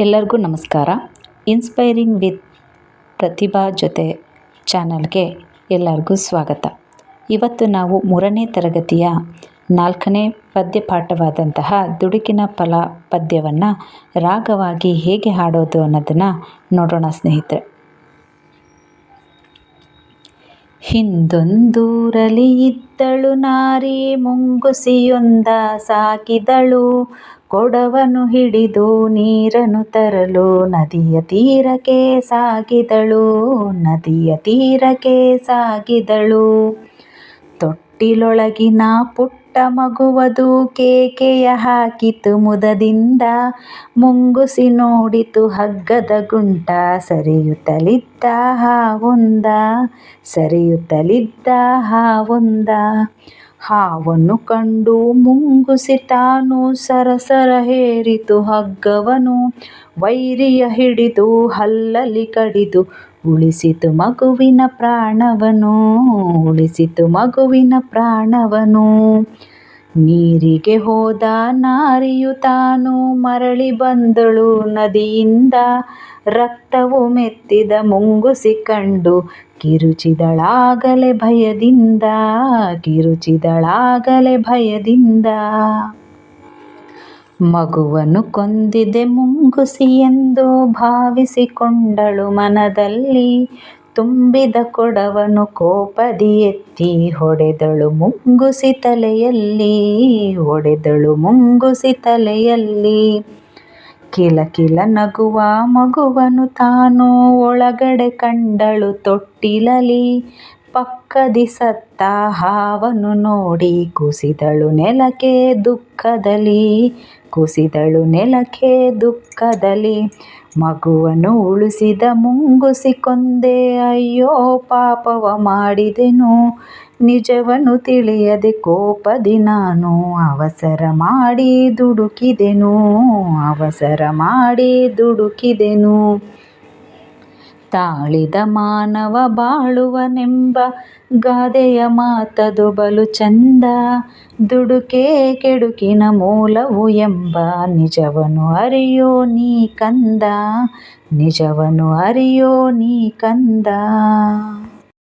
ಎಲ್ಲರಿಗೂ ನಮಸ್ಕಾರ. Inspiring with ಪ್ರತಿಭಾ ಜೊತೆ ಚಾನಲ್ಗೆ ಎಲ್ಲರಿಗೂ ಸ್ವಾಗತ. ಇವತ್ತು ನಾವು 3ನೇ ತರಗತಿಯ 4ನೇ ಪದ್ಯಪಾಠವಾದಂತಹ ದುಡುಕಿನ ಫಲ ಪದ್ಯವನ್ನು ರಾಗವಾಗಿ ಹೇಗೆ ಹಾಡೋದು ಅನ್ನೋದನ್ನು ನೋಡೋಣ ಸ್ನೇಹಿತರೆ. ಹಿಂದೊಂದೂರಲ್ಲಿ ಇದ್ದಳು ನಾರಿ, ಮುಂಗುಸಿಯೊಂದ ಸಾಕಿದಳು. ಕೊಡವನ್ನು ಹಿಡಿದು ನೀರನ್ನು ತರಲು ನದಿಯ ತೀರಕ್ಕೆ ಸಾಗಿದಳು. ತೊಟ್ಟಿಲೊಳಗಿನ ಪುಟ್ಟ ಮಗುವದು ಕೇಕೆಯ ಹಾಕಿತು ಮುದದಿಂದ. ಮುಂಗುಸಿ ನೋಡಿತು ಹಗ್ಗದ ಗುಂಟ, ಸರಿಯುತ್ತಲಿದ್ದ ಹಾವೊಂದ. ಹಾವನ್ನು ಕಂಡು ಮುಂಗುಸಿ ತಾನು ಸರಸರ ಹೇರಿತು ಹಗ್ಗವನು. ವೈರಿಯ ಹಿಡಿದು ಹಲ್ಲಲ್ಲಿ ಕಡಿದು ಉಳಿಸಿತು ಮಗುವಿನ ಪ್ರಾಣವನು. ನೀರಿಗೆ ಹೋದ ನಾರಿಯು ತಾನು ಮರಳಿ ಬಂದಳು ನದಿಯಿಂದ. ರಕ್ತವು ಮೆತ್ತಿದ ಮುಂಗುಸಿ ಕಂಡು ಕಿರುಚಿದಳಾಗಲೇ ಭಯದಿಂದ. ಮಗುವನ್ನು ಕೊಂದಿದೆ ಮುಂಗುಸಿ ಎಂದು ಭಾವಿಸಿಕೊಂಡಳು ಮನದಲ್ಲಿ. ತುಂಬಿದ ಕೊಡವನ್ನು ಕೋಪದಿ ಎತ್ತಿ ಹೊಡೆದಳು ಮುಂಗುಸಿ ತಲೆಯಲ್ಲಿ. ಕಿಲಕಿಲ ನಗುವ ಮಗುವನ್ನು ತಾನು ಒಳಗಡೆ ಕಂಡಳು ತೊಟ್ಟಿಲಲಿ. ಪಕ್ಕದಿ ಸತ್ತ ಹಾವನ್ನು ನೋಡಿ ಕುಸಿದಳು ನೆಲಕ್ಕೆ ದುಃಖದಲ್ಲಿ. ಮಗುವನ್ನು ಉಳಿಸಿದ ಮುಂಗುಸಿ ಕೊಂದೆ, ಅಯ್ಯೋ ಪಾಪವ ಮಾಡಿದೆನು. ನಿಜವನ್ನು ತಿಳಿಯದೆ ಕೋಪದಿ ನಾನು ಅವಸರ ಮಾಡಿ ದುಡುಕಿದೆನು. ತಾಳಿದ ಮಾನವ ಬಾಳುವನೆಂಬ ಗಾದೆಯ ಮಾತದು ಬಲು ಚಂದ. ದುಡುಕೆ ಕೆಡುಕಿನ ಮೂಲವು ಎಂಬ ನಿಜವನ್ನು ಅರಿಯೋ ನೀ ಕಂದ.